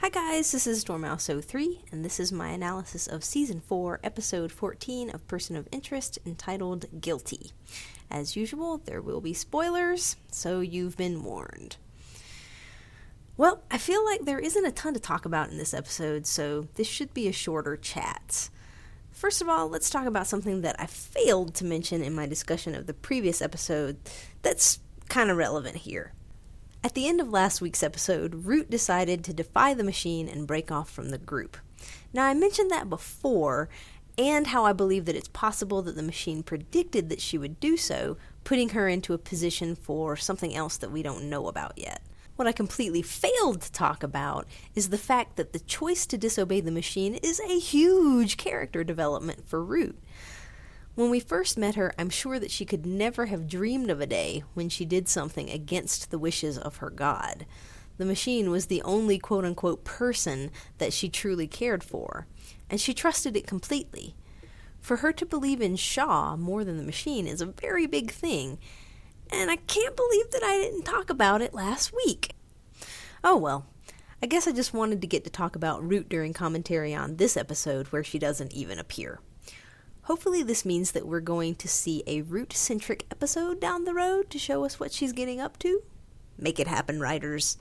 Hi guys, this is Dormouse03, and this is my analysis of Season 4, Episode 14 of Person of Interest, entitled Guilty. As usual, there will be spoilers, so you've been warned. Well, I feel like there isn't a ton to talk about in this episode, so this should be a shorter chat. First of all, let's talk about something that I failed to mention in my discussion of the previous episode that's kind of relevant here. At the end of last week's episode, Root decided to defy the machine and break off from the group. Now, I mentioned that before, and how I believe that it's possible that the machine predicted that she would do so, putting her into a position for something else that we don't know about yet. What I completely failed to talk about is the fact that the choice to disobey the machine is a huge character development for Root. When we first met her, I'm sure that she could never have dreamed of a day when she did something against the wishes of her god. The machine was the only quote-unquote person that she truly cared for, and she trusted it completely. For her to believe in Shaw more than the machine is a very big thing, and I can't believe that I didn't talk about it last week. Oh well, I guess I just wanted to get to talk about Root during commentary on this episode where she doesn't even appear. Hopefully this means that we're going to see a Root-centric episode down the road to show us what she's getting up to. Make it happen, writers.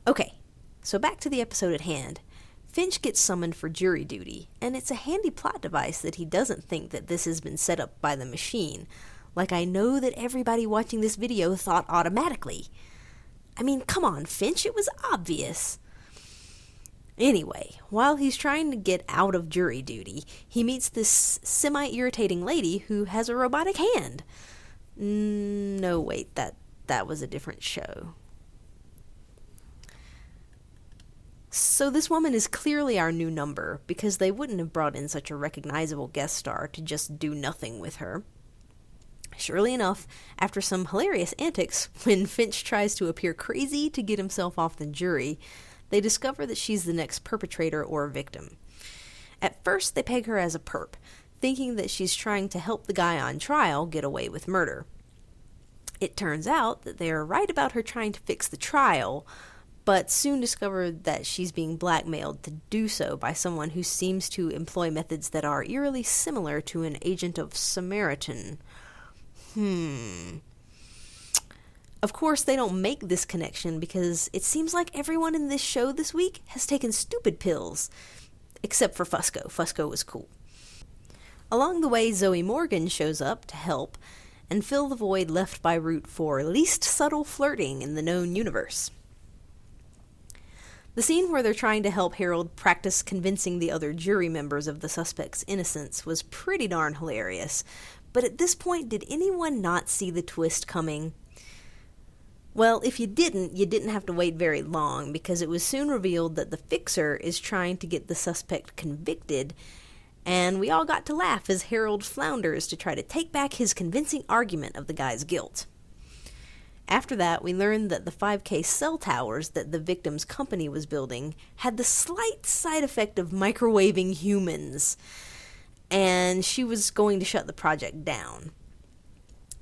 Okay, so back to the episode at hand. Finch gets summoned for jury duty, and it's a handy plot device that he doesn't think that this has been set up by the machine, like I know that everybody watching this video thought automatically. I mean, come on, Finch, it was obvious. Anyway, while he's trying to get out of jury duty, he meets this semi-irritating lady who has a robotic hand. No, wait, that was a different show. So this woman is clearly our new number, because they wouldn't have brought in such a recognizable guest star to just do nothing with her. Surely enough, after some hilarious antics, when Finch tries to appear crazy to get himself off the jury, they discover that she's the next perpetrator or victim. At first, they peg her as a perp, thinking that she's trying to help the guy on trial get away with murder. It turns out that they are right about her trying to fix the trial, but soon discover that she's being blackmailed to do so by someone who seems to employ methods that are eerily similar to an agent of Samaritan. Of course, they don't make this connection because it seems like everyone in this show this week has taken stupid pills. Except for Fusco. Fusco was cool. Along the way, Zoe Morgan shows up to help and fill the void left by Root for least subtle flirting in the known universe. The scene where they're trying to help Harold practice convincing the other jury members of the suspect's innocence was pretty darn hilarious. But at this point, did anyone not see the twist coming? Well, if you didn't have to wait very long, because it was soon revealed that the fixer is trying to get the suspect convicted, and we all got to laugh as Harold flounders to try to take back his convincing argument of the guy's guilt. After that, we learned that the 5K cell towers that the victim's company was building had the slight side effect of microwaving humans, and she was going to shut the project down.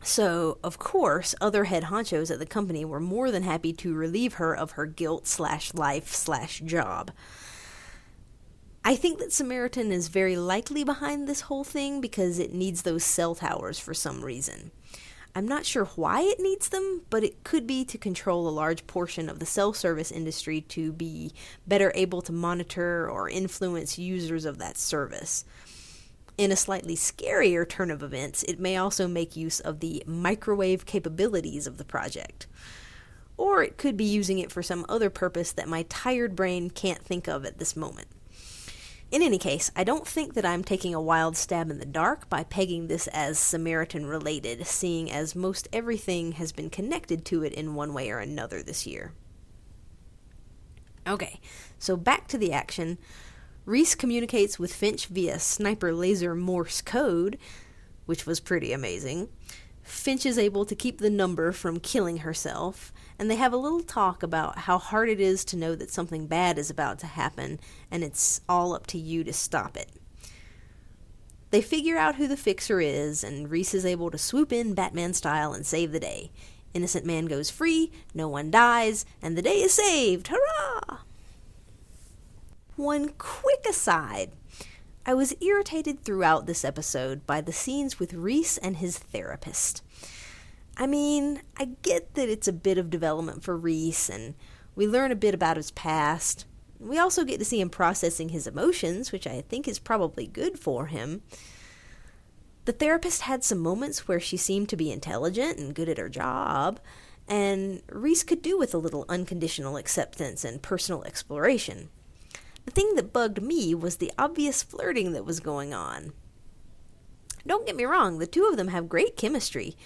So, of course, other head honchos at the company were more than happy to relieve her of her guilt/life/job. I think that Samaritan is very likely behind this whole thing because it needs those cell towers for some reason. I'm not sure why it needs them, but it could be to control a large portion of the cell service industry to be better able to monitor or influence users of that service. In a slightly scarier turn of events, it may also make use of the microwave capabilities of the project. Or it could be using it for some other purpose that my tired brain can't think of at this moment. In any case, I don't think that I'm taking a wild stab in the dark by pegging this as Samaritan-related, seeing as most everything has been connected to it in one way or another this year. Okay, so back to the action. Reese communicates with Finch via sniper laser Morse code, which was pretty amazing. Finch is able to keep the number from killing herself, and they have a little talk about how hard it is to know that something bad is about to happen, and it's all up to you to stop it. They figure out who the fixer is, and Reese is able to swoop in Batman style and save the day. Innocent man goes free, no one dies, and the day is saved! Hurrah! One quick aside. I was irritated throughout this episode by the scenes with Reese and his therapist. I mean, I get that it's a bit of development for Reese, and we learn a bit about his past. We also get to see him processing his emotions, which I think is probably good for him. The therapist had some moments where she seemed to be intelligent and good at her job, and Reese could do with a little unconditional acceptance and personal exploration. The thing that bugged me was the obvious flirting that was going on. Don't get me wrong, the two of them have great chemistry,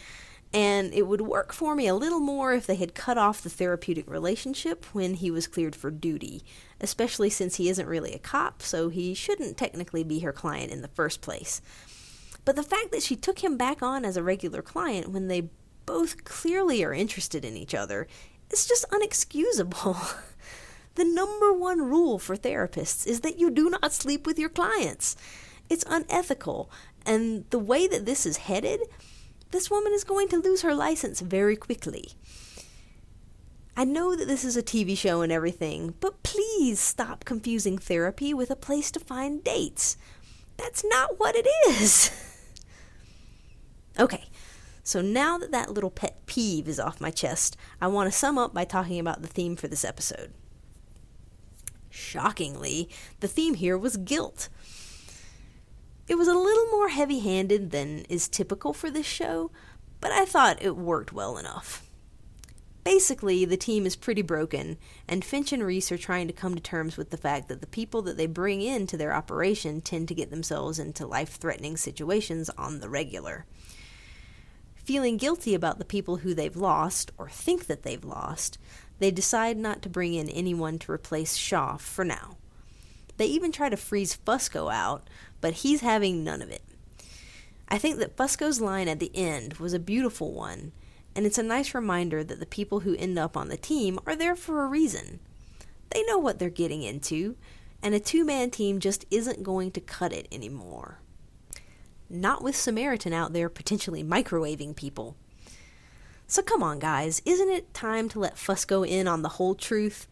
and it would work for me a little more if they had cut off the therapeutic relationship when he was cleared for duty, especially since he isn't really a cop, so he shouldn't technically be her client in the first place. But the fact that she took him back on as a regular client when they both clearly are interested in each other is just unexcusable. The number one rule for therapists is that you do not sleep with your clients. It's unethical, and the way that this is headed, this woman is going to lose her license very quickly. I know that this is a TV show and everything, but please stop confusing therapy with a place to find dates. That's not what it is. Okay, so now that that little pet peeve is off my chest, I want to sum up by talking about the theme for this episode. Shockingly, the theme here was guilt. It was a little more heavy-handed than is typical for this show, but I thought it worked well enough. Basically, the team is pretty broken, and Finch and Reese are trying to come to terms with the fact that the people that they bring into their operation tend to get themselves into life-threatening situations on the regular. Feeling guilty about the people who they've lost, or think that they've lost, they decide not to bring in anyone to replace Shaw for now. They even try to freeze Fusco out, but he's having none of it. I think that Fusco's line at the end was a beautiful one, and it's a nice reminder that the people who end up on the team are there for a reason. They know what they're getting into, and a two-man team just isn't going to cut it anymore. Not with Samaritan out there potentially microwaving people. So come on, guys, isn't it time to let Fusco in on the whole truth?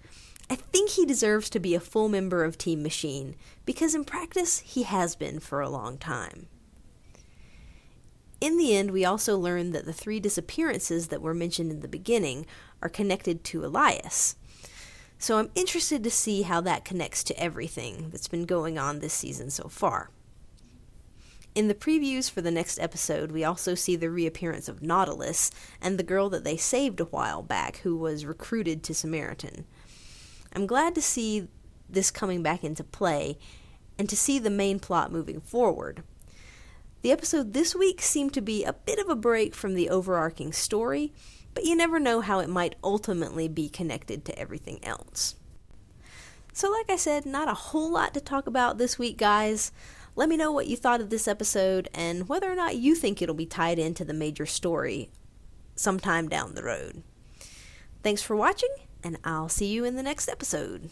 I think he deserves to be a full member of Team Machine, because in practice, he has been for a long time. In the end, we also learned that the 3 disappearances that were mentioned in the beginning are connected to Elias. So I'm interested to see how that connects to everything that's been going on this season so far. In the previews for the next episode, we also see the reappearance of Nautilus and the girl that they saved a while back who was recruited to Samaritan. I'm glad to see this coming back into play and to see the main plot moving forward. The episode this week seemed to be a bit of a break from the overarching story, but you never know how it might ultimately be connected to everything else. So like I said, not a whole lot to talk about this week, guys. Let me know what you thought of this episode and whether or not you think it'll be tied into the major story sometime down the road. Thanks for watching, and I'll see you in the next episode.